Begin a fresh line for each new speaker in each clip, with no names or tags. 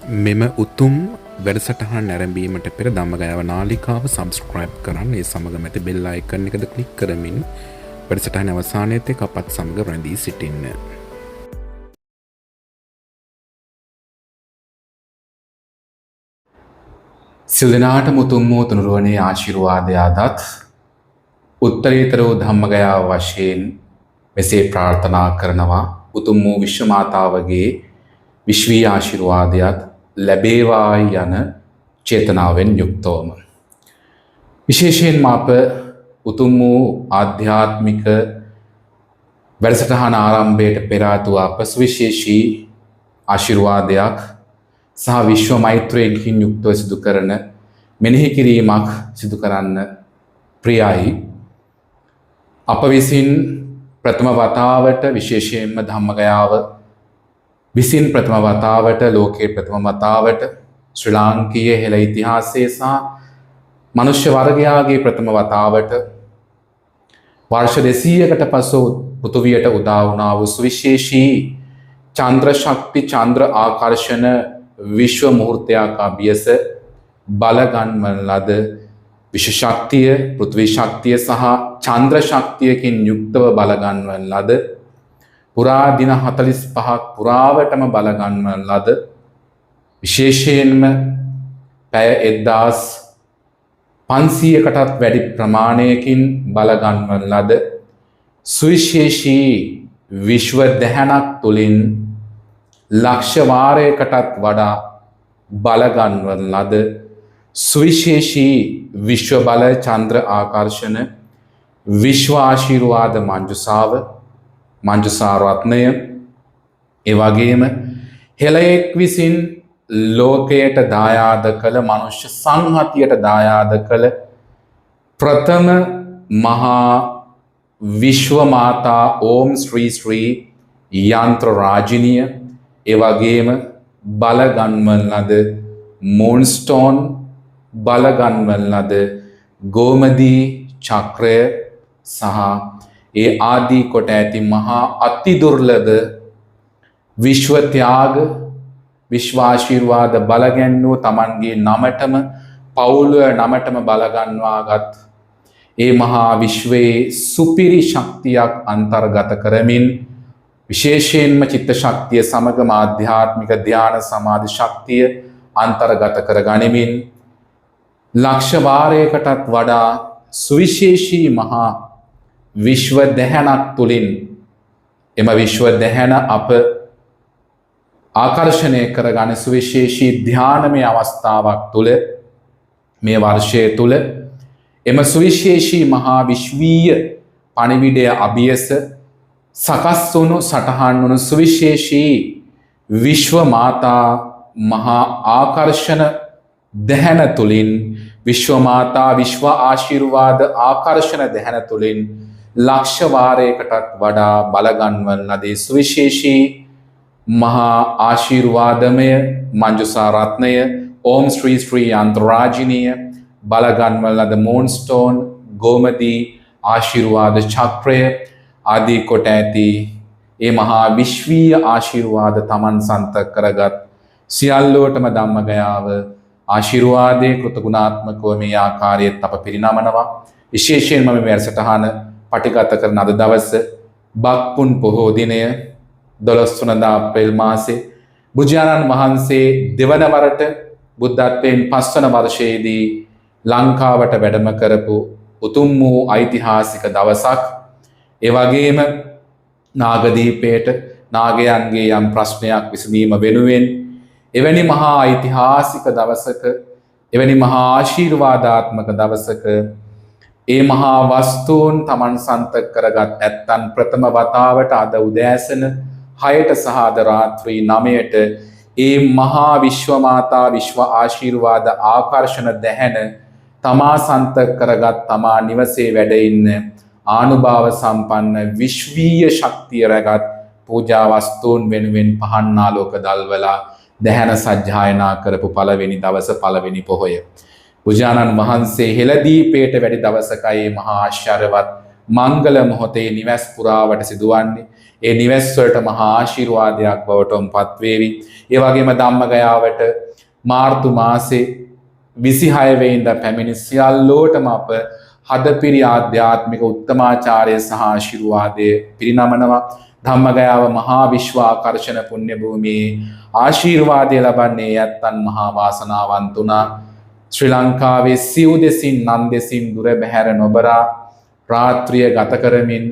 මෙම උතුම් වැඩසටහන් නැරඹීමට පෙර ධම්මගයාව නාලිකාව සබස්ක්‍රයිබ් කරන්න. ඒ සමග ඇති බෙල් අයිකන් එකද ක්ලික් කරමින් වැඩසටහන අවසානයේ තෙක් අපත් සමග රැඳී සිටින්න.
සිල් දෙනාට මුතුම් වූ තුනුරුවනේ ආශිර්වාදය අදත් උත්තරීතර වූ ධම්මගයාව වශයෙන් මෙසේ ප්‍රාර්ථනා කරනවා. උතුම් වූ විශ්ව මාතාවගේ විශ්වීය ආශිර්වාදයත් ලැබේවායි යන චේතනාවෙන් යුක්තවම විශේෂයෙන්ම අප උතුම් වූ ආධ්‍යාත්මික වැඩසටහන ආරම්භයට පෙර ආතුව අප සුවිශේෂී ආශිර්වාදයක් සහ විශ්ව මෛත්‍රයෙන් යුක්තව සිදු කරන මෙනෙහි කිරීමක් සිදු කරන්න ප්‍රියයි. අප විසින් ප්‍රථම වතාවට විශේෂයෙන්ම ධම්මගයාව විසින් ප්‍රථම වතාවට ලෝකයේ ප්‍රථම වතාවට ශ්‍රී ලාංකීය හෙළ ඉතිහාසයේ සහ මනුෂ්‍ය වර්ගයාගේ ප්‍රථම වතාවට වර්ෂ 200කට පසු පෘථිවියට උදා වුණා වූ සුවිශේෂී චන්ද්‍ර ශක්ති චන්ද්‍ර ආකර්ෂණ විශ්ව මුහුර්තයක් අභියස බලගන්වන ලද විශ්ව ශක්තිය පෘථිවි ශක්තිය සහ චන්ද්‍ර ශක්තියකින් යුක්තව බලගන්වන ලද පුරා දින 45ක් පුරාවටම බලගන්වන ලද විශේෂයෙන්ම පැය 1500කටත් වැඩි ප්‍රමාණයකින් බලගන්වන ලද සුවිශේෂී විශ්ව දහනක් තුළින් ලක්ෂ වාරයකටත් වඩා බලගන්වන ලද සුවිශේෂී විශ්ව බල චන්ද්‍ර ආකර්ෂණ විශ්ව ආශිර්වාද මංජුසා රත්නය ඒ වගේම හෙළයෙක් විසින් ලෝකයට දායාද කළ මනුෂ්‍ය සංහතියට දායාද කළ ප්‍රථම මහා විශ්ව මාතා ඕම් ශ්‍රී යන්ත්‍ර රාජිනිය ඒ වගේම බලගන්වන ලද මූන්ස්ටෝන් බලගන්වන ලද ගෝමදී චක්‍රය සහ ඒ ආදී කොට ඇති මහා අති දුර්ලභ විශ්ව ත්‍යාග විශ්වාශීර්වාද බලගැන්වූ තමන්ගේ නමටම පවුල නමටම බලගන්වාගත් ඒ මහා විශ්වයේ සුපිරි ශක්තියක් අන්තර්ගත කරමින් විශේෂයෙන්ම චිත්ත ශක්තිය සමගම ආධ්‍යාත්මික ධ්‍යාන සමාධි ශක්තිය අන්තර්ගත කර ගනිමින් ලක්ෂ වාරයකටත් වඩා සුවිශේෂී මහා විශ්ව දහනක් තුළින් එම විශ්ව දහන අප ආකර්ෂණය කරගන සුවිශේෂී ධ්‍යානමය අවස්ථාවක් තුළ මේ වර්ෂය තුළ එම සුවිශේෂී මහා විශ්වීය පණිවිඩය අභියස සකස් වුණු සටහන් වුණු සුවිශේෂී විශ්ව මාතා මහා ආකර්ෂණ දහන තුළින් විශ්ව මාතා විශ්ව ආශිර්වාද ආකර්ෂණ දහන තුළින් ලක්ෂ වාරයකටත් වඩා බලගන්වන ලදී සුවිශේෂී මහා ආශිර්වාදමය මංජුසා රත්නය ඕම් ශ්‍රී අන්තරාජිනීය බලගන්වන ලද මූන්ස්ටෝන් ගෝමදී ආශිර්වාද චක්‍රය ආදී කොට ඇති ඒ මහා විශ්වීය ආශිර්වාද තමන් සන්තක කරගත් සියල්ලෝටම ධම්මගයාව ආශිර්වාදයේ කෘතගුණාත්මකව මේ ආකාරයට අප පිරිනමනවා. විශේෂයෙන්ම මේ වැඩසටහන පටිගත කරන අද දවස බක්පුන් පොහෝ දිනය 12 වෙනිදා අප්‍රේල් මාසේ බුදුරජාණන් වහන්සේ දෙවන වරට බුද්ධත්වයෙන් 5 වන වර්ෂයේදී ලංකාවට වැඩම කරපු උතුම් වූ ඓතිහාසික දවසක්. ඒ වගේම නාගදීපයට නාගයන්ගේ යම් ප්‍රශ්නයක් විසඳීම වෙනුවෙන් එවැනි මහා ඓතිහාසික දවසක එවැනි මහා ආශිර්වාදාත්මක දවසක ඒ මහා වස්තුන් තමන් සන්තක කරගත් ඇත්තන් ප්‍රථම වතාවට අද උදෑසන 6ට සහ අද රාත්‍රී 9ට ඒ මහා විශ්ව මාතා විශ්ව ආශිර්වාද ආකර්ෂණ දහන තමා සන්තක කරගත් තමා නිවසේ වැඩ ඉන්න ආනුභාව සම්පන්න විශ්වීය ශක්තිය රැගත් පූජා වස්තුන් වෙනුවෙන් පහන් ආලෝක දල්වලා දහන සජ්ජායනා කරපු පළවෙනි දවස පළවෙනි පොහොය. බුදුරජාණන් වහන්සේ හෙළදීපයට වැඩි දවසකයි මහා ආශ්චර්යවත් මංගල මොහොතේ නිවස් පුරාවට සිදුවන්නේ. ඒ නිවෙස් වලට මහා ආශිර්වාදයක් බවටම පත්වේවි. ඒ වගේම ධම්මගයාවට මාර්තු මාසේ 26 වෙනිදා පැමිණි සියල්ලෝටම අප හදපිරි ආධ්‍යාත්මික උත්තමාචාරය සහ ආශිර්වාදය පිරිනමනවා. ධම්මගයාව මහා විශ්ව ආකර්ෂණ පුණ්‍ය භූමියේ ආශිර්වාදය ලබන්නේ යත්තන් මහා වාසනාවන්ත වුණා. ශ්‍රී ලංකාවේ සිව් දෙසින් නන් දෙසින් දුර බැහැර නොබරා රාත්‍රිය ගත කරමින්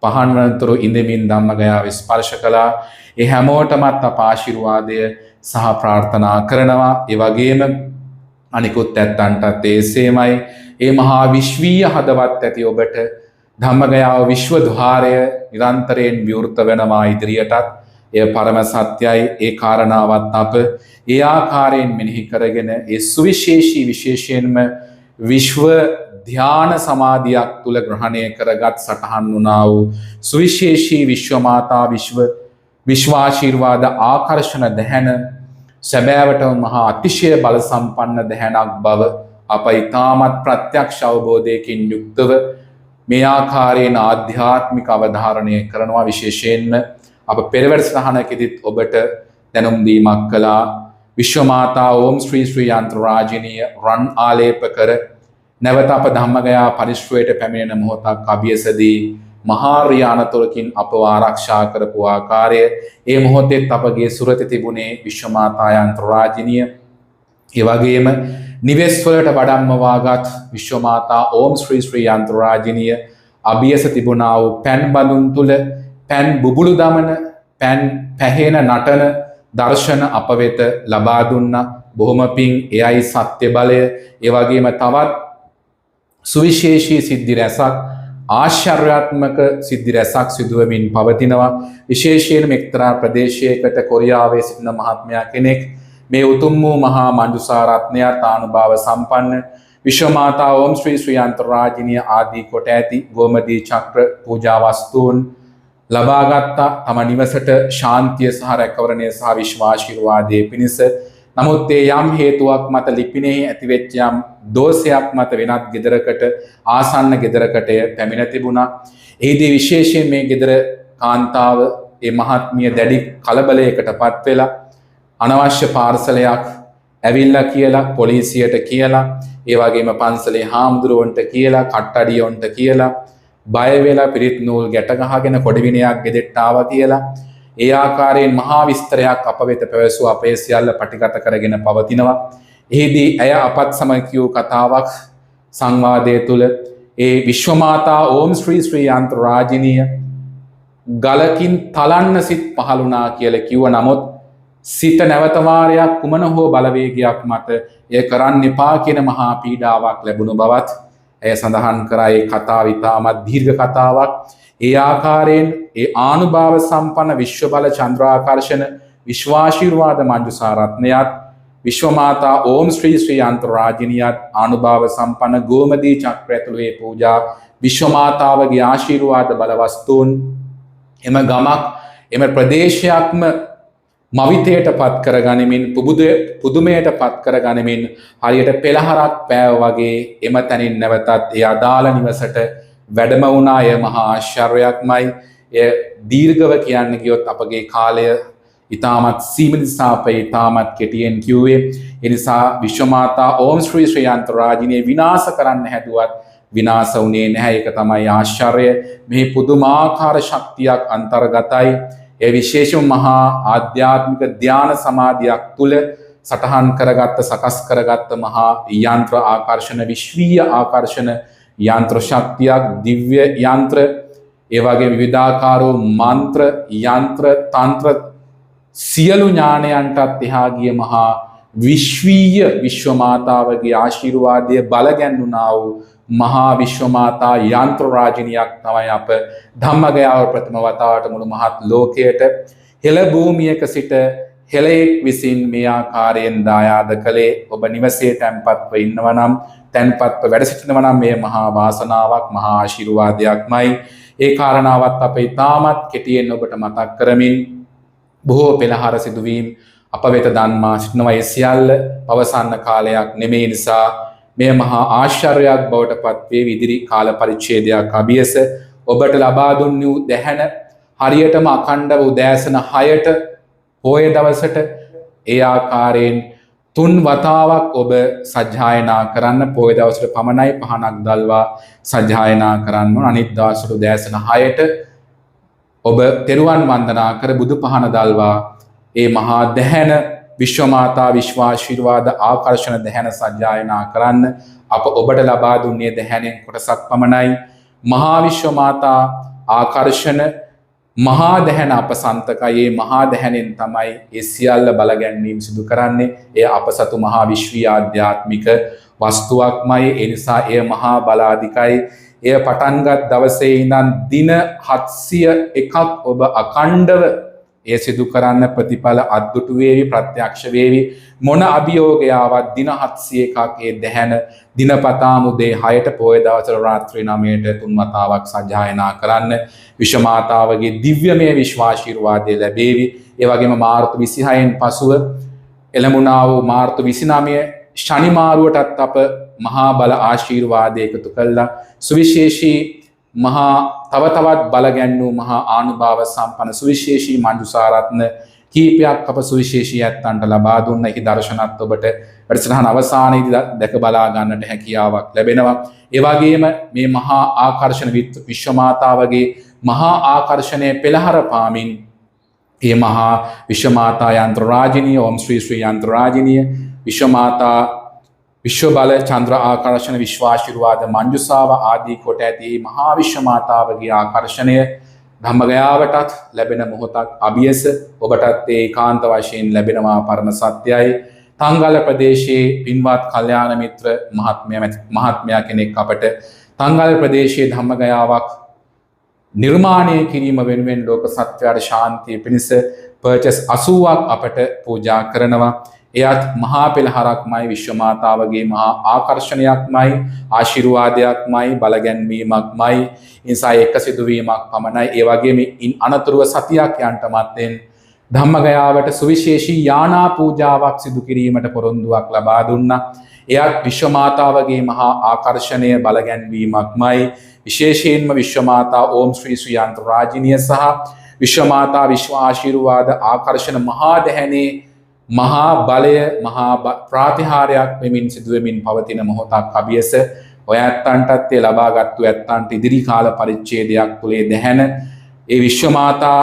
පහන් වනතුරු ඉඳමින් ධම්මගයාව ස්පර්ශ කළා. ඒ හැමෝටමත් අප ආශිර්වාදය සහ ප්‍රාර්ථනා කරනවා. ඒ වගේම අනිකුත් ඇත්තන්ටත් එසේමයි. ඒ මහා විශ්වීය හදවත් ඇති ඔබට ධම්මගයාව විශ්ව ద్వාරය නිරන්තරයෙන් විවෘත වෙනවා ඉදිරියටත්. එය පරම සත්‍යයි. ඒ කාරණාවත් අප ඒ ආකාරයෙන් මෙනෙහි කරගෙන ඒ සුවිශේෂී විශේෂයෙන්ම විශ්ව ධ්‍යාන සමාධියක් තුල ග්‍රහණය කරගත් සටහන් වුණා වූ සුවිශේෂී විශ්වමාතා විශ්වාශීර්වාද ආකර්ෂණ දැහැන සැබෑවටම මහා අතිශය බල සම්පන්න දැහැනක් බව අප ඊටමත් ප්‍රත්‍යක්ෂ අවබෝධයකින් යුක්තව මේ ආකාරයෙන් ආධ්‍යාත්මික අවධාරණය කරනවා. විශේෂයෙන්ම අප පෙරවැර සටහනකදීත් ඔබට දැනුම් දීමක් කළා. විශ්වමාතා ඕම් ශ්‍රී ශ්‍රී යන්ත්‍රරාජිනිය රන් ආලේප කර නැවත අප ධම්මගයා පරිශ්‍රයට පැමිණෙන මොහොතක් අභියසදී මහා රියානතුරකින් අපව ආරක්ෂා කරපු ආකාරය, ඒ මොහොතෙත් අපගේ සුරත තිබුණේ විශ්වමාතා යන්ත්‍රරාජිනිය. ඒ වගේම නිවෙස් වලට වඩම්මවාගත් විශ්වමාතා ඕම් ශ්‍රී ශ්‍රී යන්ත්‍රරාජිනිය අභියස තිබුණා වූ පැන් බඳුන් තුල පැන් බුබුලු දමන, පැන් පැහෙන නටන දර්ශන අප වෙත ලබා දුන්නා. බොහොම පිං. එයයි සත්‍ය බලය. ඒ වගේම තවත් සුවිශේෂී සිද්ධි රැසක්, ආශ්චර්යාත්මක සිද්ධි රැසක් සිදුවමින් පවතිනවා. විශේෂයෙන්ම එක්තරා ප්‍රදේශයකට කොරියාවේ සිටින මහත්මයා කෙනෙක් මේ උතුම් වූ මහා මංජුසා රත්නයත් ආනුභාව සම්පන්න විශ්වමාතා ඕම් ශ්‍රී ශ්‍රී යන්ත්‍රරාජිනිය ආදී කොට ඇති ගෝමදී චක්‍ර පූජා වස්තුන් ලබාගත්තා. තම නිවසට ශාන්තිය සහ රැකවරණය සහ විශ්වාශීර්වාදයේ පිණිස. නමුත් ඒ යම් හේතුවක් මත ලිපිනෙහි ඇතිවෙච්ච යම් දෝෂයක් මත වෙනත් ගෙදරකට, ආසන්න ගෙදරකට පැමිණ තිබුණා. එහිදී විශේෂයෙන් මේ ගෙදර කාන්තාව ඒ මහත්මිය දැඩි කලබලයකට පත් වෙලා අනවශ්‍ය පාර්සලයක් ඇවිල්ලා කියලා පොලිසියට කියලා, ඒ වගේම පන්සලේ හාමුදුරුවන්ට කියලා, කට්ටඩියොන්ට කියලා බය වෙලා පිරිත් නූල් ගැට ගහගෙන කොඩිවිනයක් ගෙදෙට්ට ආවා කියලා ඒ ආකාරයෙන් මහා විස්තරයක් අප වෙත පැවසුවා. අපේ සියල්ල පටිගත කරගෙන පවතිනවා. එහිදී ඇය අපත් සමග කියූ කතාවක් සංවාදයේ තුල ඒ විශ්වමාතා ඕම් ශ්‍රී ශ්‍රී යන්ත්‍රරාජිනිය ගලකින් තලන්න සිත් පහළුණා කියලා කිව්ව. නමුත් සිත නැවත වාරයක් කුමන හෝ බලවේගයක් මත එය කරන්න එපා කියන මහා පීඩාවක් ලැබුණු බවත් ඇය සඳහන් කරා. ඒ කතාව ඉතාමත් දීර්ඝ කතාවක්. ඒ ආකාරයෙන් ඒ ආනුභාව සම්පන්න විශ්ව බල චන්ද්‍රාකර්ෂණ විශ්වාශීර්වාද මංජුසා රත්නයත් විශ්වමාතා ඕම් ශ්‍රී ශ්‍රී යන්ත්‍රරාජිනියත් ආනුභාව සම්පන්න ගෝමදී චක්‍ර ඇතුළු ඒ පූජා විශ්වමාතාවගේ ආශිර්වාද බල වස්තුන් එම ගමක්, එම ප්‍රදේශයක්ම මවිතයට පත් කරගනිමින්, පුදුමයට පත් කරගනිමින් හරියට පෙළහරක් පෑව වගේ එම තැනින් නැවතත් ඒ අදාළ නිවසට වැඩම වුණා. එය මහා ආශ්චර්යයක්මයි. එය දීර්ඝව කියන්න ගියොත් අපගේ කාලය ඉතාමත් සීමිත නිසා අප ඉතාමත් කෙටියෙන් කිව්වේ. ඒ නිසා විශ්වමාතා ඕම් ශ්‍රී ශ්‍රී යන්ත්‍රරාජිනිය විනාශ කරන්න හැදුවත් විනාශ වුණේ නැහැ. ඒක තමයි ආශ්චර්යය. මෙහි පුදුමාකාර ශක්තියක් අන්තර්ගතයි. ඒ විශේෂම මහා ආධ්‍යාත්මික ධ්‍යාන සමාධියක් තුල සටහන් කරගත්ත, සකස් කරගත්ත මහා යන්ත්‍ර ආකර්ෂණ, විශ්වීය ආකර්ෂණ යන්ත්‍ර ශක්තියක්, දිව්‍ය යන්ත්‍ර, ඒ වගේ විවිධාකාරෝ මන්ත්‍ර, යන්ත්‍ර, තන්ත්‍ර සියලු ඥානයන්ටත් එහා ගිය මහා විශ්වීය විශ්වමාතාවගේ ආශිර්වාදය බලගැන්වුණා වූ මහා විශ්වමාතා යන්ත්‍රරාජිනියක් තමයි අප ධම්මගයාව ප්‍රථම වතාවට මුළු මහත් ලෝකයට හෙළ භූමියක සිට හෙළයෙක් විසින් මේ ආකාරයෙන් දායාද කළේ. ඔබ නිවසේ තැන්පත්ව ඉන්නවා නම්, තැන්පත්ව වැඩ සිටිනවා නම් මේ මහා වාසනාවක්, මහා ආශිර්වාදයක්මයි. ඒ කාරණාවත් අප ඉතාමත් කෙටියෙන් ඔබට මතක් කරමින් බොහෝ පෙළහර සිදුවීම් අප වෙත දන්වා සිටිනවා. ඒ සියල්ල පවසන්න කාලයක් නෙමෙයි නිසා මේ මහා ආශ්චර්යයක් බවට පත් වේ. ඉදිරි කාල පරිච්ඡේදයක් අභියස ඔබට ලබා දුන්නු දැහැන හරියටම අඛණ්ඩව උදෑසන 6ට පොය දවසට ඒ ආකාරයෙන් 3 වතාවක් ඔබ සජ්ජායනා කරන්න. පොය දවසට පමණයි පහනක් දල්වා සජ්ජායනා කරන්න ඕන. අනිත් දවසට උදෑසන 6ට ඔබ තෙරුවන් වන්දනා කර බුදු පහන දල්වා ඒ මහා දැහැන විශ්වමාතා විශ්වාශීර්වාද ආකර්ෂණ දැහැන සජ්ජායනා කරන්න. අප ඔබට ලබා දුන්නේ දැහැනෙන් කොටසක් පමණයි. මහා විශ්වමාතා ආකර්ෂණ මහා දැහැන අප සන්තකයේ මහා දැහැනෙන් තමයි ඒ සියල්ල බලගැන්වීම සිදු කරන්නේ. එය අප සතු මහා විශ්වීය ආධ්‍යාත්මික වස්තුවක්මයි. ඒ නිසා එය මහා බලාධිකයි. එය පටන්ගත් දවසේ ඉඳන් දින 701ක් ඔබ අඛණ්ඩව ඒ සිදු කරන්න ප්‍රතිඵල අද්දුටු වේවි, ප්‍රත්‍යක්ෂ වේවි. මොන අභියෝගයාවත් දින 701ක් ඒ දැහැන දිනපතාම උදේ 6ට පොය දවසට රාත්‍රී 9ට 3 වතාවක් සජ්ජායනා කරන්න. විශ්වමාතාවගේ දිව්‍යමය විශ්වාශීර්වාදය ලැබේවි. ඒ වගේම මාර්තු 26න් පසුව එළඹුණා වූ මාර්තු 29 ශනි මාරුවටත් අප මහා බල ආශීර්වාදය එකතු කළා. සුවිශේෂී මහා තව තවත් බලගැන්වූ මහා ආනුභාව සම්පන්න සුවිශේෂී මංජුසාරත්න කීපයක් අප සුවිශේෂී ඇත්තන්ට ලබා දුන්න. එහි දර්ශනත් ඔබට වැඩසටහන අවසානයේදී දැක බලා ගන්නට හැකියාවක් ලැබෙනවා. ඒ වගේම මේ මහා ආකර්ෂණ විශ්වමාතාවගේ මහා ආකර්ෂණය පෙළහර පාමින් මේ මහා විශ්වමාතා යන්ත්‍ර රාජිනිය, ඕම් ශ්‍රී ශ්‍රී යන්ත්‍ර රාජිනිය, විශ්වමාතා විශ්ව බල චන්ද්‍ර ආකර්ෂණ විශ්වාශීර්වාද මංජුසාව ආදී කොට ඇති මහා විශ්වමාතාවගේ ආකර්ෂණය ධම්මගයාවටත් ලැබෙන මොහොතක් අභියස ඔබටත් ඒකාන්ත වශයෙන් ලැබෙනවා පරම සත්‍යයි. තංගල ප්‍රදේශයේ පින්වත් කල්යාණ මිත්‍ර මහත්මයා කෙනෙක් අපට තංගල ප්‍රදේශයේ ධම්මගයාවක් නිර්මාණය කිරීම වෙනුවෙන් ලෝක සත්‍යයට ශාන්තිය පිණිස පර්චස් 80ක් අපට පූජා කරනවා. එයත් මහා පෙළහරක්මයි, විශ්වමාතාවගේ මහා ආකර්ෂණයක්මයි, ආශිර්වාදයක්මයි, බලගැන්වීමක්මයි. නිසා එක සිදුවීමක් පමණයි. ඒ වගේම ඉන් අනතුරුව සතියක් යන්ට මත්තෙන් ධම්මගයාවට සුවිශේෂී යානා පූජාවක් සිදු කිරීමට පොරොන්දුවක් ලබා දුන්නා. එයත් විශ්වමාතාවගේ මහා ආකර්ෂණය බලගැන්වීමක්මයි. විශේෂයෙන්ම විශ්වමාතා ඕම් ශ්‍රී ශ්‍රී යන්ත්‍ර රාජිනිය සහ විශ්වමාතා විශ්ව ආශිර්වාද ආකර්ෂණ මහා දැහැනේ මහා බලය මහා ප්‍රාතිහාරයක් වෙමින් සිදුවෙමින් පවතින මොහොතක් අභියස. ඔය ඇත්තන්ටත් ඒ ලබාගත්තු ඇත්තන්ට ඉදිරි කාල පරිච්ඡේදයක් තුලේ දැහැන ඒ විශ්වමාතා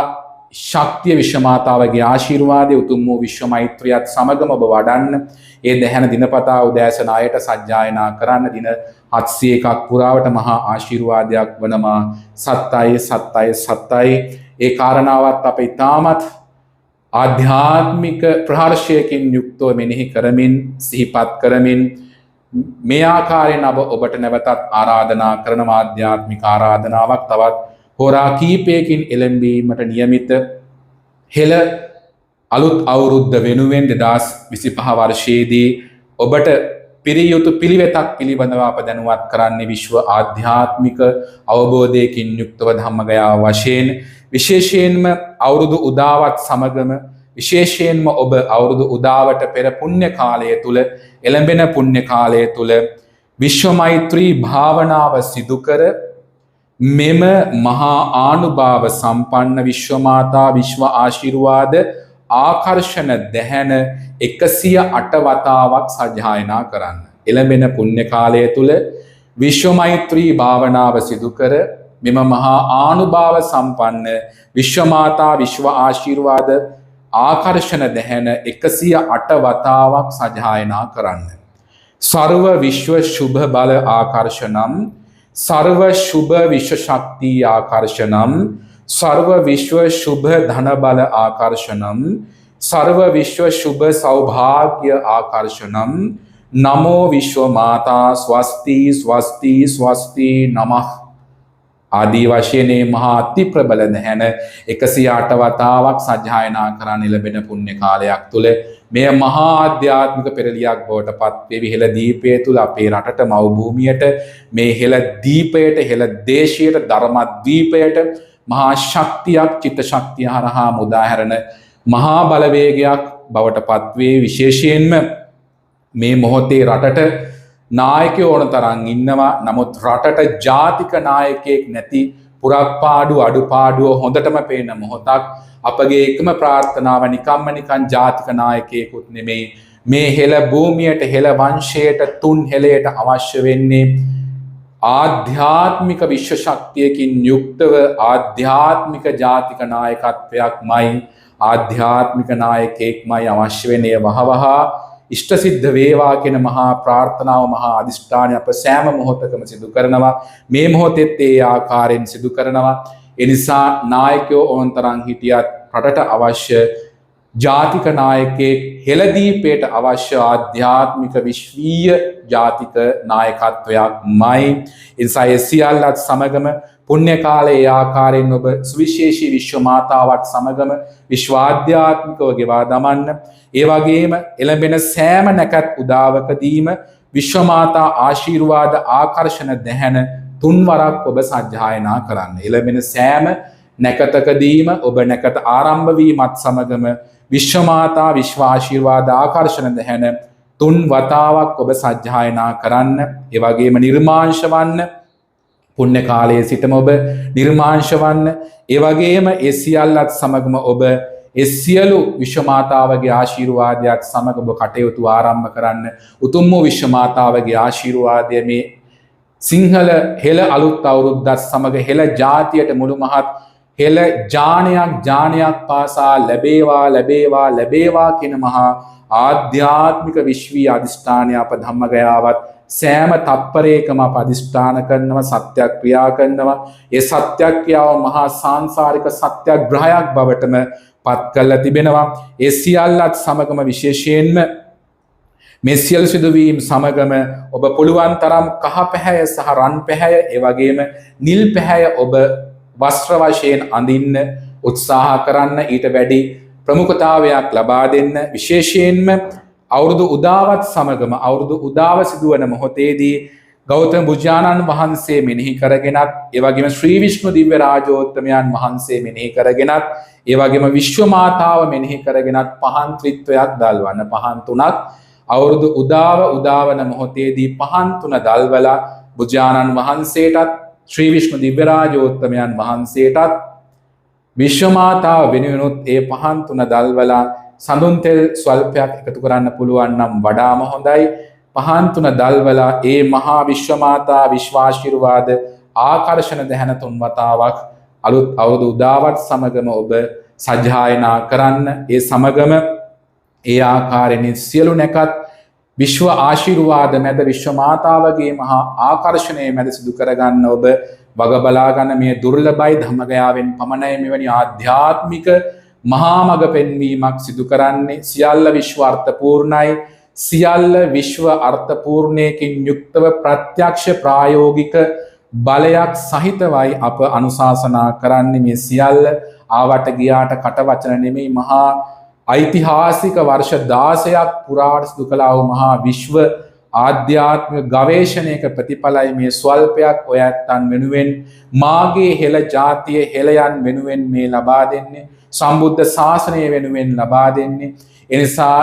ශක්තිය, විශ්වමාතාවගේ ආශිර්වාදය, උතුම් වූ විශ්ව මෛත්‍රියත් සමගම ඔබ වඩන්න. ඒ දැහැන දිනපතා උදෑසන 9ට සජ්ජායනා කරන්න. දින 701ක් පුරාවට මහා ආශිර්වාදයක් වනවා. සත්තයි සත්තයි සත්තයි. ඒ කාරණාවත් අප ඉතාමත් ආධ්‍යාත්මික ප්‍රහර්ෂයකින් යුක්තව මෙනෙහි කරමින් සිහිපත් කරමින් මේ ආකාරයෙන් ඔබට නැවතත් ආරාධනා කරන ආධ්‍යාත්මික ආරාධනාවක් තවත් හෝරා කීපයකින් එළඹීමට නියමිත හෙළ අලුත් අවුරුද්ද වෙනුවෙන් 2025 වර්ෂයේදී ඔබට පිරියුතු පිළිවෙතක් පිළිබඳව අප දැනුවත් කරන්නේ විශ්ව ආධ්‍යාත්මික අවබෝධයකින් යුක්තව ධම්මගයා වශයෙන්. විශේෂයෙන්ම අවුරුදු උදාවත් සමගම විශේෂයෙන්ම ඔබ අවුරුදු උදාවට පෙර පුණ්‍ය කාලය තුල එළඹෙන පුණ්‍ය කාලය තුල විශ්ව මෛත්‍රී භාවනාව සිදු කර මෙම මහා ආනුභාව සම්පන්න විශ්වමාතා විශ්ව ආශිර්වාද ආකර්ෂණ දැහැන 108 වතාවක් සජ්ජායනා කරන්න. එළඹෙන පුණ්‍ය කාලය තුල විශ්ව මෛත්‍රී භාවනාව සිදු කර මෙම මහා ආනුභාව සම්පන්න විශ්වමාතා විශ්ව ආශිර්වාද ආකර්ෂණ දැහැන 108 වතාවක් සජ්ජායනා කරන්න. සර්ව විශ්ව शुभ බල ආකර්ෂණම්, सर्व शुभ विश्व शक्ति आकर्षणम, सर्व विश्व शुभ धन बल आकर्षणम, सर्व विश्व शुभ सौभाग्य आकर्षणम. नमो विश्व माता स्वस्ति स्वस्ति स्वस्ति नमः आदि वशයෙන් මහා අති ප්‍රබල දැහැන 108 වතාවක් සජ්ජායනා කරන්න ලැබෙන පුණ්‍ය කාලයක් තුල මේ මහා ආධ්‍යාත්මික පෙරලියක් බවට පත් වේවි. හෙළ දීපය තුල අපේ රටට මව් භූමියට මේ හෙළ දීපයට හෙළ දේශයට ධර්මද්වීපයට මහා ශක්තියක් චිත්ත ශක්තිය හරහා මුදාහැරෙන මහා බලවේගයක් බවට පත් වේ. විශේෂයෙන්ම මේ මොහොතේ රටට නායකයෝ ඕන තරම් ඉන්නවා. නමුත් රටට ජාතික නායකයෙක් නැති පුරක්පාඩු අඩුපාඩුව හොඳටම පේන මොහොතක්. අපගේ එකම ප්‍රාර්ථනාව නිකන් ජාතික නායකයෙකුත් නෙමෙයි. මේ හෙළ භූමියට හෙළ වංශයට තුන් හෙළයට අවශ්‍ය වෙන්නේ ආධ්‍යාත්මික විශ්ව ශක්තියකින් යුක්තව ආධ්‍යාත්මික ජාතික නායකත්වයක්මයි ආධ්‍යාත්මික නායකයෙක්මයි අවශ්‍ය වෙන්නේ. වහවහ ඉෂ්ට සිද්ධ වේවා කියන මහා ප්‍රාර්ථනාව මහා අදිෂ්ඨානය අප සෑම මොහොතකම සිදු කරනවා. මේ මොහොතෙත් ඒ ආකාරයෙන් සිදු කරනවා. ඒ නිසා නායකයෝ ඕනතරම් හිටියත් රටට අවශ්‍ය ජාතික නායකයෙක් හෙළදීපයට අවශ්‍ය ආධ්‍යාත්මික විශ්වීය ජාතික නායකත්වයක්මයි. ඒ නිසා ඒ සියල්ලත් සමගම පුණ්‍ය කාලයේ ආකාරයෙන් ඔබ සුවිශේෂී විශ්ව මාතාවත් සමගම විශ්වාධ්‍යාත්මිකව ගෙවා දමන්න. ඒ වගේම එළඹෙන සෑම නැකත් උදාවකදීම විශ්ව මාතා ආශිර්වාද ආකර්ෂණ දැහැන තුන්වරක් ඔබ සජ්ජායනා කරන්න. එළඹෙන සෑම නැකතකදීම ඔබ නැකත ආරම්භ වීමත් සමගම විශ්ව මාතා විශ්ව ආශිර්වාද ආකර්ෂණ දැහැන තුන් වතාවක් ඔබ සජ්ජායනා කරන්න. ඒ වගේම නිර්මාංශ වන්න. පුණ්‍ය කාලයේ සිටම ඔබ නිර්මාංශ වන්න. ඒ වගේම ඒ සියල්ලත් සමගම ඔබ ඒ සියලු විශ්ව මාතාවගේ ආශිර්වාදයක් සමග ඔබ කටයුතු ආරම්භ කරන්න. උතුම් වූ විශ්ව මාතාවගේ ආශිර්වාදය මේ සිංහල හෙළ අලුත් අවුරුද්දත් සමග හෙළ ජාතියට මුළු මහත් හෙළ ජානයක් පාසා ලැබේවා කියන මහා ආධ්‍යාත්මික විශ්වීය අධිෂ්ඨානය අප ධම්මගයාවත් සෑම තත්පරයකම අප අධිෂ්ඨාන කරනවා, සත්‍යක්‍රියා කරනවා. ඒ සත්‍යක්‍රියාව මහා සාංසාරික සත්‍යග්‍රහයක් බවටම පත් කරලා තිබෙනවා. ඒ සියල්ලත් සමගම විශේෂයෙන්ම මේ සියලු සිදුවීම් සමගම ඔබ පුළුවන් තරම් කහ පැහැය සහ රන් පැහැය ඒ වගේම නිල් පැහැය ඔබ වස්ත්‍ර වශයෙන් අඳින්න උත්සාහ කරන්න. ඊට වැඩි ප්‍රමුඛතාවයක් ලබා දෙන්න. විශේෂයෙන්ම අවුරුදු උදාවත් සමගම අවුරුදු උදාව සිදුවන මොහොතේදී ගෞතම බුදුරජාණන් වහන්සේ මෙනෙහි කරගෙනත් ඒ වගේම ශ්‍රී විෂ්ණු දිව්‍ය රාජෝත්තමයන් වහන්සේ මෙනෙහි කරගෙනත් ඒ වගේම විශ්ව මාතාව මෙනෙහි කරගෙනත් පහන් ත්‍රිත්වයක් දල්වන්න. පහන් තුනක් අවුරුදු උදාවන මොහොතේදී පහන් තුන දල්වලා බුදුරජාණන් වහන්සේටත් ශ්‍රී විෂ්ණු දිව්‍ය රාජෝත්තමයන් වහන්සේටත් විශ්ව මාතාව වෙනුවෙනුත් ඒ පහන් තුන දල්වලා සඳුන් තෙල් ස්වල්පයක් එකතු කරන්න පුළුවන් නම් වඩාම හොඳයි. පහන් තුන දල්වලා ඒ මහා විශ්ව මාතා විශ්වාශිර්වාද ආකර්ෂණ දැහැන තුන් වතාවක් අලුත් අවුරුදු උදාවත් සමගම ඔබ සජ්ජායනා කරන්න. ඒ සමගම ඒ ආකාරයෙන් සියලු නැකත් විශ්ව ආශිර්වාද මැද විශ්ව මාතාවගේ මහා ආකර්ෂණය මැද සිදු කරගන්න ඔබ වග බලාගන්න. මේ දුර්ලභයි ධම්මගයාවෙන් පමණයි මෙවැනි ආධ්‍යාත්මික මහා මඟ පෙන්වීමක් සිදු කරන්නේ. සියල්ල විශ්ව අර්ථපූර්ණයි. සියල්ල විශ්ව අර්ථපූර්ණයකින් යුක්තව ප්‍රත්‍යක්ෂ ප්‍රායෝගික බලයක් සහිතවයි අප අනුශාසනා කරන්නේ. මේ සියල්ල ආවට ගියාට කට වචන නෙමෙයි මහා ඓතිහාසික වර්ෂ 16ක් පුරාවට සිදු කළා වූ මහා විශ්ව ආධ්‍යාත්මික ගවේෂණයක ප්‍රතිඵලයි මේ ස්වල්පයක් ඔය ඇත්තන් වෙනුවෙන් මාගේ හෙළ ජාතිය හෙළයන් වෙනුවෙන් මේ ලබා දෙන්නේ. සම්බුද්ධ ශාසනය වෙනුවෙන් ලබා දෙන්නේ. එනිසා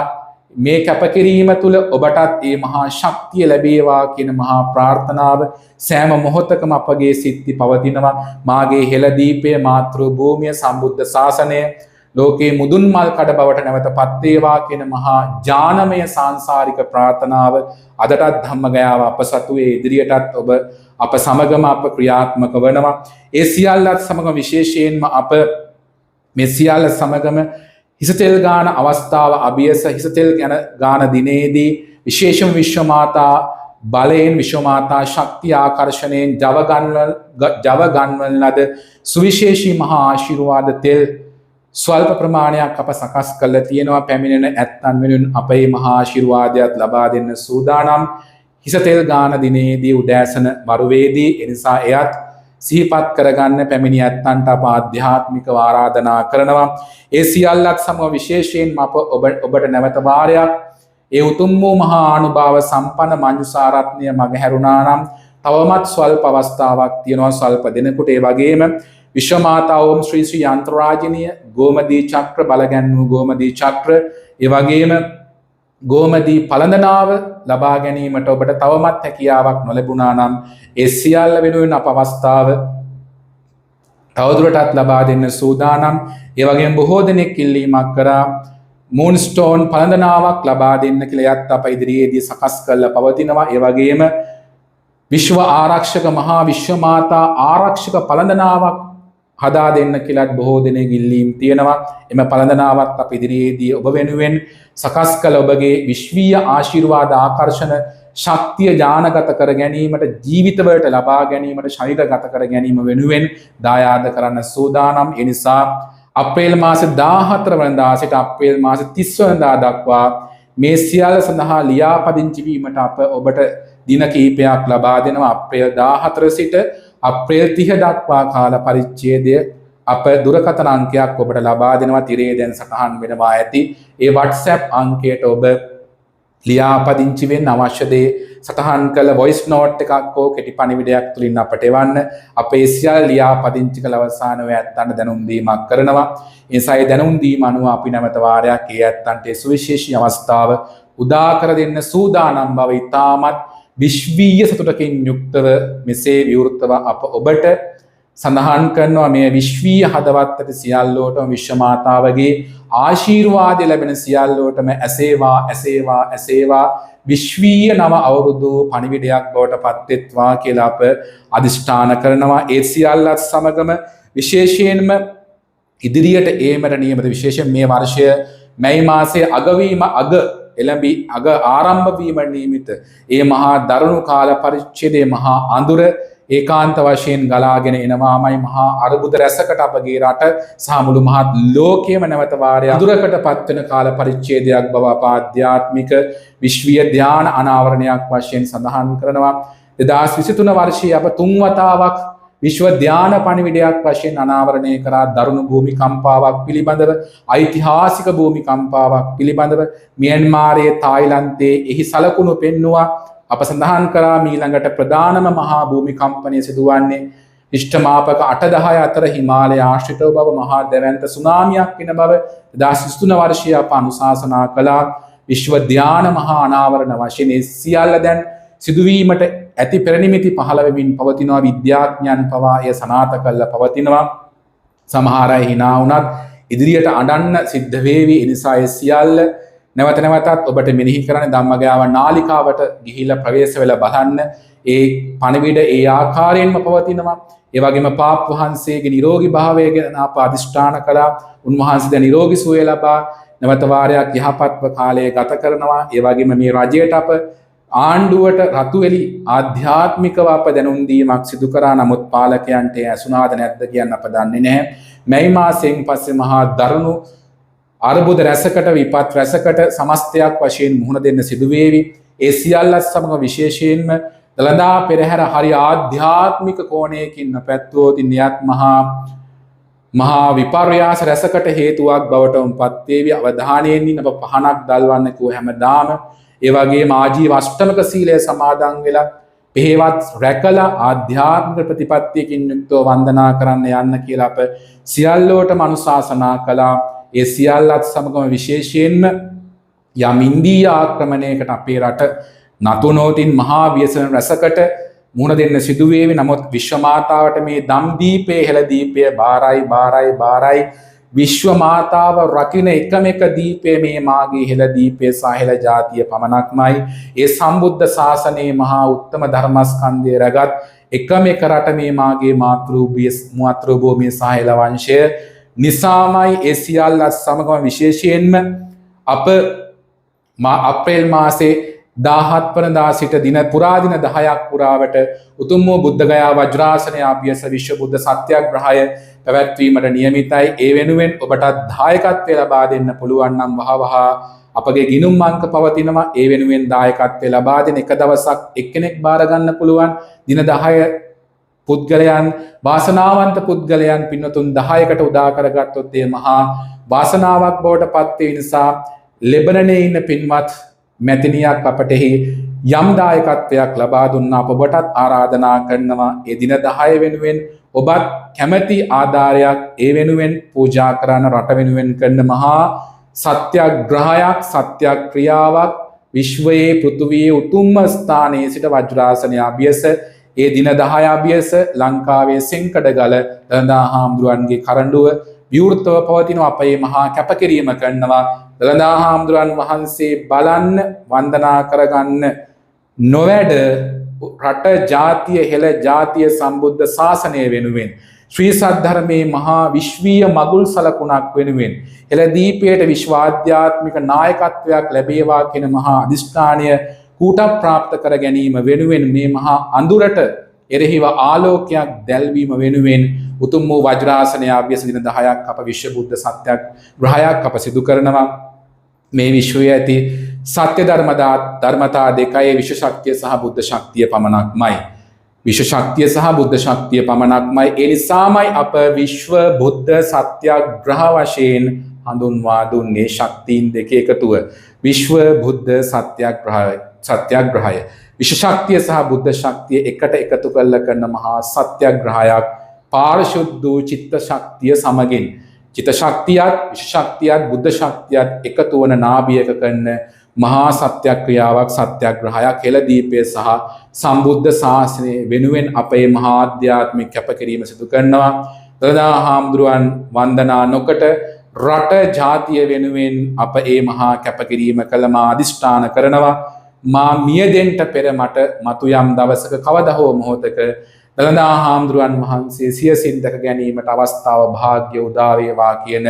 මේ කැපකිරීම තුළ ඔබටත් මේ මහා ශක්තිය ලැබේවා කියන මහා ප්‍රාර්ථනාව සෑම මොහොතකම අපගේ සිත්ති පවතිනවා. මාගේ හෙළ දීපය මාතෘ භූමිය සම්බුද්ධ ශාසනය ලෝකේ මුදුන් මල් කඩ බවට නැවත පත් වේවා කියන මහා ඥානමය සාංශාරික ප්‍රාර්ථනාව අදටත් ධම්මගයාව අප සතුවේ ඉදිරියටත් ඔබ අප සමගම අප ක්‍රියාත්මක වෙනවා. ඒ සියල්ලත් සමග විශේෂයෙන්ම අප මේ සියල්ල සමගම හිසතෙල් ගාන අවස්ථාව අභියස හිසතෙල් ගාන දිනේදී විශේෂම විශ්ව මාතා බලයෙන් විශ්ව මාතා ශක්තිය ආකර්ෂණයෙන් ජව ගන්වන ලද සුවිශේෂී මහා ආශිර්වාද තෙල් ස්වල්ප ප්‍රමාණයක් අප සකස් කරලා තියෙනවා. පැමිණෙන ඇත්තන් වෙනුවෙන් අපේ මහා ආශිර්වාදයක් ලබා දෙන්න සූදානම්. හිසතෙල් ගාන දිනේදී උදෑසන වරුවේදී එනිසා එයත් සිහිපත් කරගන්න පැමිණි ඇත්තන්ට අප ආධ්‍යාත්මිකව ආරාධනා කරනවා. ඒ සියල්ලත් සමග විශේෂයෙන් අප ඔබට නැවත වාරයක් ඒ උතුම් වූ මහා ආනුභාව සම්පන්න මංජුසාරත්නය මගහැරුණා නම් තවමත් ස්වල්ප අවස්ථාවක් තියෙනවා ස්වල්ප දිනකට. ඒ වගේම විශ්ව මාතා ඕම් ශ්‍රී ශ්‍රී යන්ත්‍රාජනීය ගෝමදී චක්‍ර බලගැන්වූ ගෝමදී චක්‍ර ඒ වගේම ගෝමදී පළඳනාව ලබා ගැනීමට ඔබට තවමත් හැකියාවක් නොලැබුණා නම් ඒ සියල්ල වෙනුවෙන් අප අවස්ථාව තවදුරටත් ලබා දෙන්න සූදානම්. ඒ වගේම බොහෝ දෙනෙක් ඉල්ලීමක් කරා මූන්ස්ටෝන් පළඳනාවක් ලබා දෙන්න කියලා යත් අප ඉදිරියේදී සකස් කරලා පවතිනවා. ඒ වගේම විශ්ව ආරක්ෂක මහා විශ්වමාතා ආරක්ෂක පළඳනාවක් හදා දෙන්න කියලාත් බොහෝ දෙනෙක් ඉල්ලීම් තියෙනවා. එම පළඳනාවත් අප ඉදිරියේදී ඔබ වෙනුවෙන් සකස් කළ ඔබගේ විශ්වීය ආශිර්වාද ආකර්ෂණ ශක්තිය ඥානගත කර ගැනීමට, ජීවිතවලට ලබා ගැනීමට, ශරීරගත කර ගැනීම වෙනුවෙන් දායාද කරන්න සූදානම්. ඒ නිසා අප්‍රේල් මාස 14 වෙනිදා සිට අප්‍රේල් මාස 30 වෙනිදා දක්වා මේ සියල්ල සඳහා ලියාපදිංචි වීමට අප ඔබට දින කිහිපයක් ලබා දෙනවා. අප්‍රේල් 14 සිට අප්‍රේල් 30 දක්වා කාල පරිච්ඡේදය අප දුරකථන අංකයක් ඔබට ලබා දෙනවා. තිරේ දැන් සටහන් වෙනවා ඇති. ඒ WhatsApp අංකයට ඔබ ලියාපදිංචි වෙන්න අවශ්‍ය දේ සටහන් කළ වොයිස් නෝට් එකක් හෝ කෙටි පණිවිඩයක් තුලින් අපට එවන්න. අපේ සියල්ල ලියාපදිංචි කළ අවසානව ඇත්තන්ට දැනුම් දීමක් කරනවා. ඒ නිසා ඒ දැනුම් දීම අනුව අපි නැවත වාරයක් ඒ ඇත්තන්ට සුවිශේෂී අවස්ථාව උදා කර දෙන්න සූදානම් බව ඉතාමත් විශ්වීය සතුටකින් යුක්තව මෙසේ විවෘතව අප ඔබට සඳහන් කරනවා. මේ විශ්වීය හදවත් ඇති සියල්ලෝටම විශ්ව මාතාවගේ ආශිර්වාදය ලැබෙන සියල්ලෝටම ඇසේවා ඇසේවා ඇසේවා විශ්වීය නව අවුරුදු පණිවිඩයක් බවට පත්වෙත්වා කියලා අප අදිෂ්ඨාන කරනවා. ඒ සියල්ලත් සමගම විශේෂයෙන්ම ඉදිරියට ඒමට නියමිත විශේෂයෙන් මේ වර්ෂය මැයි මාසයේ අගවීම එළඹි ආරම්භ වීම නියමිත ඒ මහා දරුණු කාල පරිච්ඡේදයේ මහා අඳුර ඒකාන්ත වශයෙන් ගලාගෙන එනවාමයි. මහා අරුබුද රැසකට අපගේ රට සහ මුළු මහත් ලෝකයේම නැවත වාරයක් අඳුරකට පත්වන කාල පරිච්ඡේදයක් බව අප ආධ්‍යාත්මික විශ්වීය ධ්‍යාන අනාවරණයක් වශයෙන් සඳහන් කරනවා. 2023 වර්ෂයේ අප 3 වතාවක් විශ්ව ධ්‍යාන පණිවිඩයක් වශයෙන් අනාවරණය කරා. දරුණු භූමිකම්පාවක් පිළිබඳව, ඓතිහාසික භූමිකම්පාවක් පිළිබඳව මියන්මාරයේ, තායිලන්තයේ එහි සලකුණු පෙන්නවා. අප සඳහන් කරා මීළඟට ප්‍රධානම මහා භූමිකම්පනය සිදුවන්නේ ඉෂ්ඨමාපක 8-10 අතර හිමාලය ආශ්‍රිතව බව, මහා දැවැන්ත සුනාමියක් වෙන බව 2023 වර්ෂයේ අප අනුශාසනා කළා. විශ්ව ධ්‍යාන මහා අනාවරණ වශයෙන් සියල්ල දැන් සිදුවීමට ඇති පෙරනිමිති පහළ වෙමින් පවතිනවා. විද්‍යාඥයන් පවා එය සනාථ කරලා පවතිනවා. සමහර අය hina වුණත් ඉදිරියට අඬන්න සිද්ධ වේවි. ඒ නිසා ඒ සියල්ල නැවත නැවතත් ඔබට මෙනෙහි කරන්න ධම්මගයාව නාලිකාවට ගිහිල්ලා ප්‍රවේශ වෙලා බලන්න. ඒ පණිවිඩ ඒ ආකාරයෙන්ම පවතිනවා. ඒ වගේම පාප් වහන්සේගේ නිරෝගී භාවය ගැන අප අදිෂ්ඨාන කළා. උන්වහන්සේ දැන් නිරෝගී සුවය ලබා නැවත වාරයක් යහපත්ව කාලය ගත කරනවා. ඒ වගේම මේ රජයට අප ආණ්ඩුවට රතුවෙලි ආධ්‍යාත්මිකව අප දැනුම් දීමක් සිදු කරා. නමුත් පාලකයන්ට ඇසුණාද නැද්ද කියන්න අප දන්නේ නැහැ. මැයි මාසයෙන් පස්සේ මහා දරුණු අර්බුද රැසකට, විපත් රැසකට සමස්තයක් වශයෙන් මුහුණ දෙන්න සිදුවේවි. ඒ සියල්ලත් සමග විශේෂයෙන්ම දළදා පෙරහැර හරි ආධ්‍යාත්මික කෝණයකින් පැත්වුවොත් ඉන්දියාත් මහා විපර්යාස රැසකට හේතුවක් බවට උන්පත් වේවි. අවධානයෙන් ඉන්න අප පහනක් දල්වන්න කිව්ව හැමදාම ඒ වගේම ආජීව අෂ්ටමක සීලය සමාදන් වෙලා පෙහෙවත් රැකලා ආධ්‍යාත්මික ප්‍රතිපත්තියකින් යුක්තව වන්දනා කරන්න යන්න කියලා අප සියල්ලෝටම අනුශාසනා කළා. ඒ සියල්ලත් සමගම විශේෂයෙන්ම යම් ඉන්දීය ආක්‍රමණයකට අපේ රට නතුනෝතින් මහා ව්‍යසන රැසකට මුහුණ දෙන්න සිදුවේවි. නමුත් විශ්ව මාතාවට මේ දම් දීපේ හෙළ දීපය බාරයි විශ්ව මාතාව රකින්න එකම එක දීපය මේ මාගේ හෙළ දීපය සාහෙළ ජාතිය පමණක්මයි. ඒ සම්බුද්ධ ශාසනයේ මහා උත්තම ධර්මස්කන්ධය රැගත් එකම එක රට මේ මාගේ මාතෘ භූමිය සාහෙළ වංශය නිසාමයි. ඒ සියල්ලත් සමගම විශේෂයෙන්ම අප අප්‍රේල් මාසේ 17 වෙනිදා සිට දින 10ක් පුරාවට උතුම් වූ බුද්ධගයා වජ්‍රාසනය අභ්‍යස විශ්ව බුද්ධ සත්‍යග්‍රහය පැවැත්වීමට නියමිතයි. ඒ වෙනුවෙන් ඔබටත් දායකත්වය ලබා දෙන්න පුළුවන් නම් වහවහ අපගේ ගිණුම් අංක පවතිනවා. ඒ වෙනුවෙන් දායකත්වය ලබා දෙන එක දවසක් එක්කෙනෙක් බාර ගන්න පුළුවන්. දින 10 පුද්ගලයන්, වාසනාවන්ත පුද්ගලයන් පින්වතුන් 10කට උදා කරගත්තොත් ඒ මහා වාසනාවක් බවට පත් වේ. නිසා ලෙබනනේ ඉන්න පින්වත් මැතිනියක් අපටෙහි යම් දායකත්වයක් ලබා දුන්නා. අප ඔබටත් ආරාධනා කරනවා ඒ දින 10 වෙනුවෙන් ඔබත් කැමැති ආධාරයක් ඒ වෙනුවෙන් පූජා කරන, රට වෙනුවෙන් කරන මහා සත්‍යග්‍රහයක්, සත්‍යක්‍රියාවක් විශ්වයේ පෘථුවියේ උතුම්ම ස්ථානයේ සිට වජ්‍රාසනය අභියස ඒ දින 10 අභියස ලංකාවේ සෙන්කඩගල දළදා හාමුදුරුවන්ගේ කරඬුව විවෘතව පවතිනවා. අපේ මහා කැපකිරීම කරනවා. දළදා හාමුදුරුවන් වහන්සේ බලන්න වන්දනා කරගන්න නොවැඩ රට ජාතිය හෙළ ජාතිය සම්බුද්ධ ශාසනය වෙනුවෙන් ශ්‍රී සද්ධර්මයේ මහා විශ්වීය මගුල් සලකුණක් වෙනුවෙන් හෙළදීපයට විශ්වාධ්‍යාත්මික නායකත්වයක් ලැබේවා කියන මහා අධිෂ්ඨානය කූට ප්‍රාප්ත කර ගැනීම වෙනුවෙන් මේ මහා අඳුරට එරෙහිව ආලෝකයක් දැල්වීම වෙනුවෙන් උතුම් වූ වජ්‍රාසනය අභ්‍යස දින 10ක් අප විශ්ව බුද්ධ සත්‍යග්‍රහයක් අප සිදු කරනවා. මේ විශ්වයේ ඇති සත්‍ය ධර්මතා දෙකයි විශ්ව ශක්තිය සහ බුද්ධ ශක්තිය පමණක්මයි. විශ්ව ශක්තිය සහ බුද්ධ ශක්තිය පමණක්මයි. ඒ නිසාමයි අප විශ්ව බුද්ධ සත්‍යග්‍රහ වශයෙන් හඳුන්වා දුන්නේ ශක්තියින් දෙක එකතුව. විශ්ව බුද්ධ සත්‍යග්‍රහය විශ්ව ශක්තිය සහ බුද්ධ ශක්තිය එකට එකතු කරන මහා සත්‍යග්‍රහයක් පාරිශුද්ධ වූ චිත්ත ශක්තිය සමගින් චිත්ත ශක්තියත් විශ්ව ශක්තියත් බුද්ධ ශක්තියත් එකතු වන නාභියක කරන මහා සත්‍යක්‍රියාවක් සත්‍යග්‍රහයක් හෙළදීපය සහ සම්බුද්ධ ශාසනය වෙනුවෙන් අපේ මහා ආධ්‍යාත්මික කැපකිරීම සිදු කරනවා. දළදා හාමුදුරුවන් වන්දනා නොකොට රට ජාතිය වෙනුවෙන් අප ඒ මහා කැපකිරීම කළ මා අධිෂ්ඨාන කරනවා. මා මියදෙන්ට පෙර මට මතු යම් දවසක කවදා හෝ මොහොතක දළදා හාමුදුරුවන් වහන්සේ සියසින් දැක ගැනීමට අවස්ථාව භාග්‍ය උදා වේවා කියන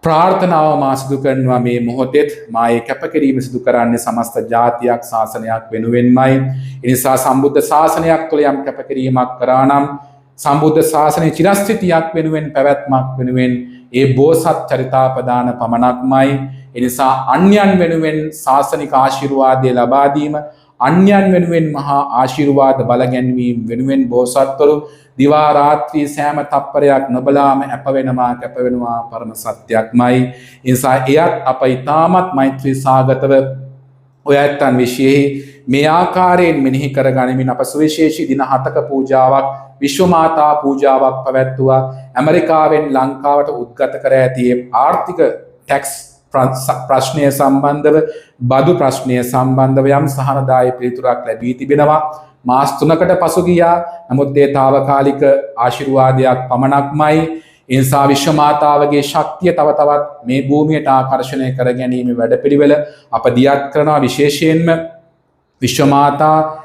ප්‍රාර්ථනාව මා සිදු කරනවා. මේ මොහොතෙත් මා ඒ කැපකිරීම සිදු කරන්නේ සමස්ත ජාතියක් ශාසනයක් වෙනුවෙන්මයි. ඒ නිසා සම්බුද්ධ ශාසනයක් තුළ යම් කැපකිරීමක් කරා නම් සම්බුද්ධ ශාසනයේ චිරස්ථිතියක් වෙනුවෙන් පැවැත්මක් වෙනුවෙන් ඒ බෝසත් චරිතාපදාන පමණක්මයි. ඒ නිසා අන්‍යයන් වෙනුවෙන් ශාසනික ආශිර්වාදය ලබා දීම අන්‍යයන් වෙනුවෙන් මහා ආශිර්වාද බල ගැන්වීම වෙනුවෙන් බෝසත්වරු දිවා රාත්‍රී සෑම තප්පරයක් නොබලාම කැප වෙනවා පරම සත්‍යයක්මයි. ඒ නිසා එයත් අප ඊටමත් මෛත්‍රී සාගතව ඔය ඇත්තන් විශේෂයි මේ ආකාරයෙන් මෙනෙහි කර ගනිමින් අප සුවිශේෂී දින 7ක පූජාවක් විශ්ව මාතා පූජාවක් පැවැත්වුවා. ඇමරිකාවෙන් ලංකාවට උද්ගත කර ඇති ආර්ථික ටැක්ස් ප්‍රශ්නය සම්බන්ධව බදු ප්‍රශ්නය සම්බන්ධව යම් සහනදායී පිළිතුරක් ලැබී තිබෙනවා. මාස 3කට පසු ගියා. නමුත් ඒ తాවකාලික ආශිර්වාදයක් පමණක්මයි. ඒ නිසා විශ්ව මාතාවගේ ශක්තිය තව තවත් මේ භූමියට ආකර්ෂණය කර ගැනීම වැඩපිළිවෙල අප දියත් කරනවා. විශේෂයෙන්ම විශ්ව මාතා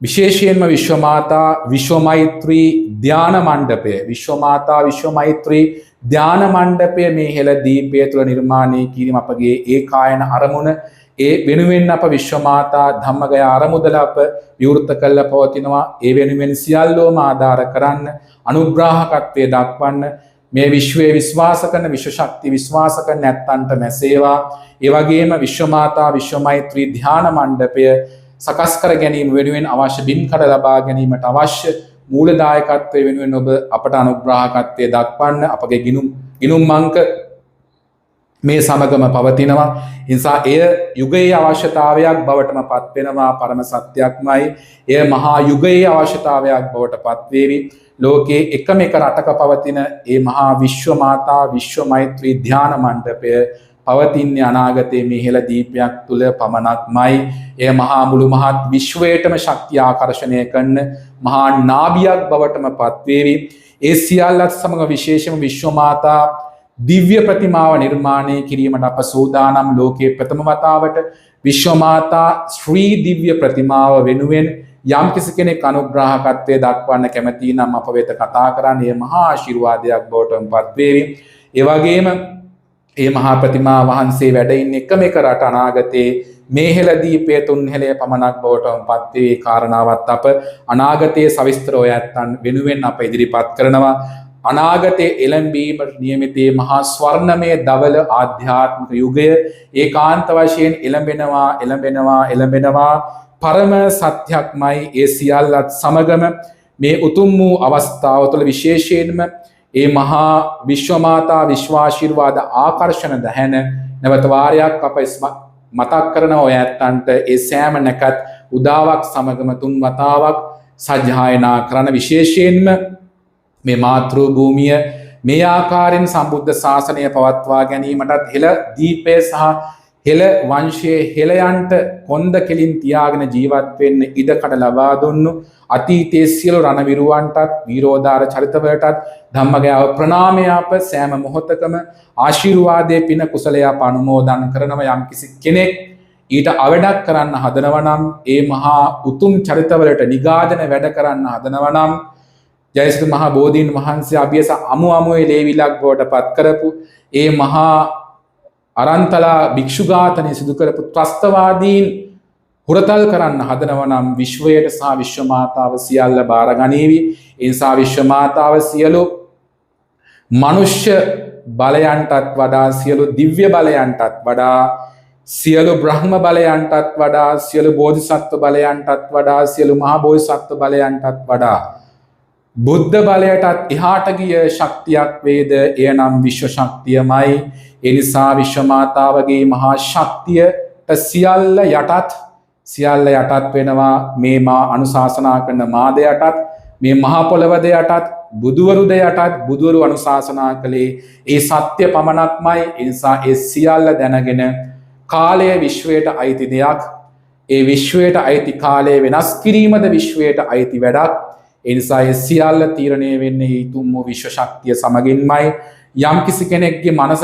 විශ්ව මෛත්‍රී ධාන මණ්ඩපය විශ්ව මෛත්‍රී ධාන මණ්ඩපය මේ හෙළ දීපය තුළ නිර්මාණය කිරීම අපගේ ඒකායන අරමුණ. ඒ වෙනුවෙන් අප විශ්ව මාතා ධම්මගය අරමුදල අප විවෘත කළ පවතිනවා. ඒ වෙනුවෙන් සියල්ලෝම ආධාර කරන්න අනුග්‍රාහකත්වයේ දක්වන්න මේ විශ්වයේ විශ්වාස කරන විශ්ව ශක්තිය විශ්වාස කරන නැත්තන්ට මැසේවා. ඒ වගේම විශ්ව මාතා විශ්ව මෛත්‍රී ධාන මණ්ඩපය සකස් කර ගැනීම වෙනුවෙන් අවශ්‍ය බිම්කඩ ලබා ගැනීමට අවශ්‍ය මූලදායකත්වය වෙනුවෙන් ඔබ අපට අනුග්‍රාහකත්වයේ දක්වන්න. අපගේ ගිනුම් අංක මේ සමගම පවතිනවා. නිසා එය යුගයේ අවශ්‍යතාවයක් බවටම පත් වෙනවා. පරම සත්‍යයක්මයි. එය මහා යුගයේ අවශ්‍යතාවයක් බවට පත් වේවි. ලෝකයේ එකම එක රටක පවතින ඒ මහා විශ්ව මාතා විශ්ව මෛත්‍රී ධාන මණ්ඩපය පවතින්නේ අනාගතයේ මේ හෙළ දීපයක් තුල පමණක්මයි. එය මහා මුළු මහත් විශ්වයටම ශක්තිය ආකර්ෂණය කරන මහා නාභියක් බවටම පත් වේවි. ඒ සියල්ලත් සමග විශේෂම විශ්ව මාතා දිව්‍ය ප්‍රතිමාව නිර්මාණය කිරීමට අප සූදානම්. ලෝකයේ ප්‍රථම වතාවට විශ්ව මාතා ශ්‍රී දිව්‍ය ප්‍රතිමාව වෙනුවෙන් යම් කිසි කෙනෙක් අනුග්‍රාහකත්වයේ දක්වන්න කැමති නම් අප වෙත කතා කරන්න. ඒ මහා ආශිර්වාදයක් බවටම පත් වේවි. ඒ වගේම ඒ මහා ප්‍රතිමා වහන්සේ වැඩ ඉන්නේ එකම එක රට අනාගතයේ මේ හෙළ දීපය තුන් හෙළය පමණක් බවටම පත් වේ. කාරණාවත් අප අනාගතයේ සවිස්තරව යත්තන් වෙනුවෙන් අප ඉදිරිපත් කරනවා. අනාගතයේ එළඹීමට නියමිතේ මහා ස්වර්ණමය දවල ආධ්‍යාත්මික යුගය ඒකාන්ත වශයෙන් එළඹෙනවා. පරම සත්‍යක්මයි. ඒ සියල්ලත් සමගම මේ උතුම් වූ අවස්ථාව තුළ විශේෂයෙන්ම ඒ මහා විශ්ව මාතා විශ්වාශිර්වාද ආකර්ෂණ දහැන නැවත වාරයක් අප මතක් කරන ඔය ඇත්තන්ට ඒ සෑම නැකත් උදාවක් සමගම තුන් වතාවක් සජ්ජායනා කරන. විශේෂයෙන්ම මේ මාතෘ භූමිය මේ ආකාරයෙන් සම්බුද්ධ ශාසනය පවත්වා ගැනීමටත් හෙළ දීපය සහ හෙළ වංශයේ හෙළයන්ට කොන්ද කෙලින් තියාගෙන ජීවත් වෙන්න ඉඩකඩ ලබා දුන්නු අතීතයේ සියලු රණවිරුවන්ටත් වීරෝදාර චරිතවලටත් ධම්මගයාව ප්‍රණාමය අප සෑම මොහොතකම ආශිර්වාදයේ පින කුසලය අප අනුමෝදන් කරනව. යම්කිසි කෙනෙක් ඊට අවඩක් කරන්න හදනවා නම් ඒ මහා උතුම් චරිතවලට නිගාදන වැඩ කරන්න හදනවා නම් ජයසිරි මහා බෝධීන් වහන්සේ අභියස අමුවේ ලේවිලක් බවට පත් කරපු ඒ මහා අරන්තලා භික්ෂු ඝාතනය සිදු කරපු ත්‍රස්තවාදීන් හුරතල් කරන්න හදනවා නම් විශ්වයට සහ විශ්ව මාතාව සියල්ල බාර ගනීවි. ඒ නිසා විශ්ව මාතාව සියලු මනුෂ්‍ය බලයන්ටත් වඩා සියලු දිව්‍ය බලයන්ටත් වඩා සියලු බ්‍රහ්ම බලයන්ටත් වඩා සියලු බෝධිසත්ව බලයන්ටත් වඩා සියලු මහා බෝධිසත්ව බලයන්ටත් වඩා බුද්ධ බලයටත් එහාට ගිය ශක්තියක් වේද එය නම් විශ්ව ශක්තියමයි. ඒ නිසා විශ්ව මාතාවගේ මහා ශක්තියට සියල්ල යටත් වෙනවා මේ මා අනුශාසනා කරන මාද යටත් මේ මහා පොළවද යටත් බුදුවරුද යටත් බුදුවරු අනුශාසනා කළේ ඒ සත්‍ය පමණක්මයි. ඒ නිසා ඒ සියල්ල දැනගෙන කාලය විශ්වයට අයිති දෙයක්. ඒ විශ්වයට අයිති කාලය වෙනස් කිරීමද විශ්වයට අයිති වැඩක්. ඒ නිසා ඒ සියල්ල තීරණය වෙන්නේ ඊතුම් වූ විශ්ව ශක්තිය සමගින්මයි. යම් කිසි කෙනෙක්ගේ මනස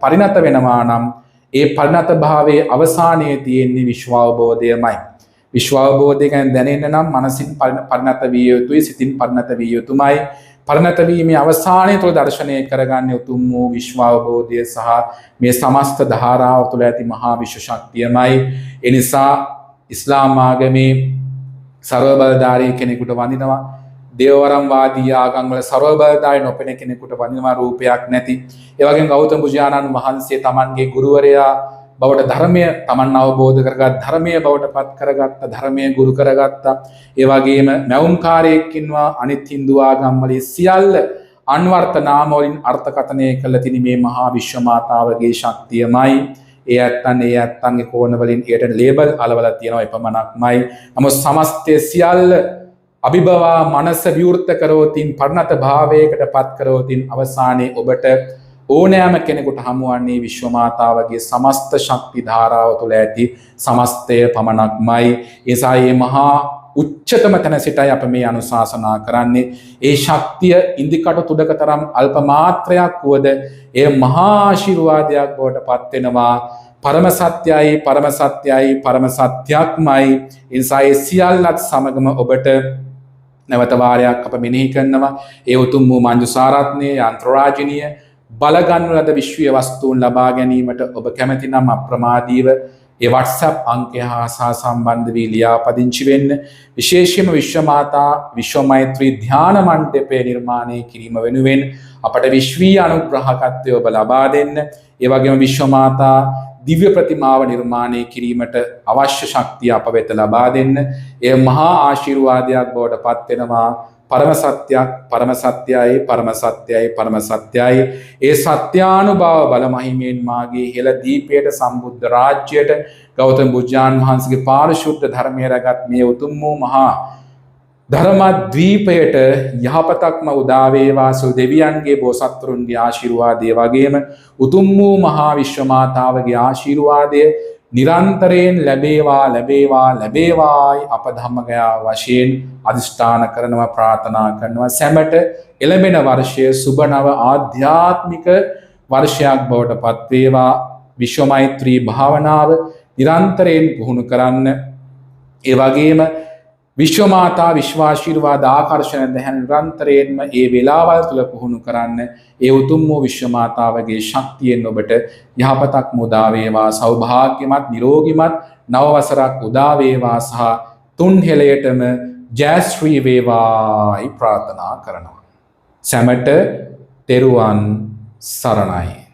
පරිණත වෙනවා නම් ඒ පරිණත භාවයේ අවසානයේ තියෙන්නේ විශ්ව අවබෝධයමයි. විශ්ව අවබෝධය ගැන දැනෙන්න නම් මනසින් පරිණත විය යුතුයි, සිතින් පරිණත විය යුතුමයි. පරිණත වීමේ අවසානයේ තුල දර්ශනය කරගන්නේ උතුම් වූ විශ්ව අවබෝධය සහ මේ සමස්ත ධාරාව තුළ ඇති මහා විශ්ව ශක්තියමයි. ඒ නිසා ඉස්ලාම් ආගමේ සර්ව බලධාරී කෙනෙකුට වඳිනවා. දේවවරම් වාදී ආගම් වල සර්ව බලධාරී නොපෙනෙන කෙනෙකුට වඳිනවා රූපයක් නැති. ඒ වගේම ගෞතම බුදුජානන් වහන්සේ තමන්ගේ ගුරුවරයා බවට ධර්මය තමන් අවබෝධ කරගත් ධර්මය බවට පත් කරගත්ත ධර්මය ගුරු කරගත්තා. ඒ වගේම මැවුම්කාරයෙක් ඉන්නවා අනිත් හින්දු ආගම් වල සියල්ල අන්වර්ථ නාම වලින් අර්ථකථනය කළ තිනි මේ මහා විශ්ව මාතාවගේ ශක්තියමයි. ඒ ඇත්තන්ගේ කෝණ වලින් ඒට ලේබල් අලවලා තියෙනවා එපමණක්මයි. නමුත් සමස්තය සියල්ල අභිභවා මනස විවෘත කරවතින් පරිණත භාවයකට පත් කරවතින් අවසානයේ ඔබට ඕනෑම කෙනෙකුට හමුවන්නේ විශ්ව මාතාවගේ සමස්ත ශක්ති ධාරාව තුළ ඇති සමස්තය පමණක්මයි. ඒසා මේ මහා උච්චතම තැන සිටයි අප මේ අනුශාසනා කරන්නේ. ඒ ශක්තිය ඉන්දිකටු තුඩක තරම් අල්ප මාත්‍රයක් වුවද එය මහා ආශිර්වාදයක් බවට පත් වෙනවා. පරම සත්‍යයි පරම සත්‍යයි පරම සත්‍යක්මයි. ඒ නිසා ඒ සියල්ලත් සමගම ඔබට නැවත වාරයක් අප මෙනෙහි කරනවා. ඒ උතුම් වූ මංජුසාරත්නය යන්ත්‍රරාජිනිය බලගන්ව ලද විශ්වීය වස්තුන් ලබා ගැනීමට ඔබ කැමති නම් අප්‍රමාදීව ඒ WhatsApp අංකය හා සම්බන්ධ වී ලියාපදිංචි වෙන්න. විශේෂයෙන්ම විශ්ව මාතා විශ්ව මෛත්‍රී ධ්‍යාන මණ්ඩපය නිර්මාණය කිරීම වෙනුවෙන් අපට විශ්වීය අනුග්‍රහකත්වය ඔබ ලබා දෙන්න. ඒ වගේම විශ්ව මාතා දිව්‍ය ප්‍රතිමාව නිර්මාණය කිරීමට අවශ්‍ය ශක්තිය අප වෙත ලබා දෙන්න. එය මහා ආශිර්වාදයක් බවට පත් වෙනවා. පරම සත්‍යයක් පරම සත්‍යයි පරම සත්‍යයි පරම සත්‍යයි. ඒ සත්‍යානුභව බල මහිමෙන් මාගේ හෙළ දීපයට සම්බුද්ධ රාජ්‍යයට ගෞතම බුදුන් වහන්සේගේ පාරිශුද්ධ ධර්මය රැගත් මේ උතුම් වූ මහා ධර්මද්වීපයට යහපතක්ම උදා වේවා. සෝ දෙවියන්ගේ බෝසත්තුරුන්ගේ ආශිර්වාදය වගේම උතුම් වූ මහා විශ්ව මාතාවගේ ආශිර්වාදය නිරන්තරයෙන් ලැබේවායි අප ධම්මගයා වශයෙන් අධිෂ්ඨාන කරනවා ප්‍රාර්ථනා කරනවා. සැමට එළඹෙන වර්ෂය සුබ නව ආධ්‍යාත්මික වර්ෂයක් බවට පත් වේවා. විශ්ව මෛත්‍රී භාවනාව නිරන්තරයෙන් පුහුණු කරන්න. ඒ වගේම විශ්ව මාතා විශ්වාශීර්වාද ආකර්ෂණ දැහැන් නිරන්තරයෙන්ම ඒ වේලාවල් තුළ පුහුණු කරන්න. ඒ උතුම් වූ විශ්ව මාතාවගේ ශක්තියෙන් ඔබට යහපතක් උදා වේවා. සෞභාග්‍යමත් නිරෝගිමත් නව වසරක් උදා වේවා සහ තුන් හෙළයටම ජයශ්‍රී වේවායි ප්‍රාර්ථනා කරනවා. සැමට තෙරුවන් සරණයි.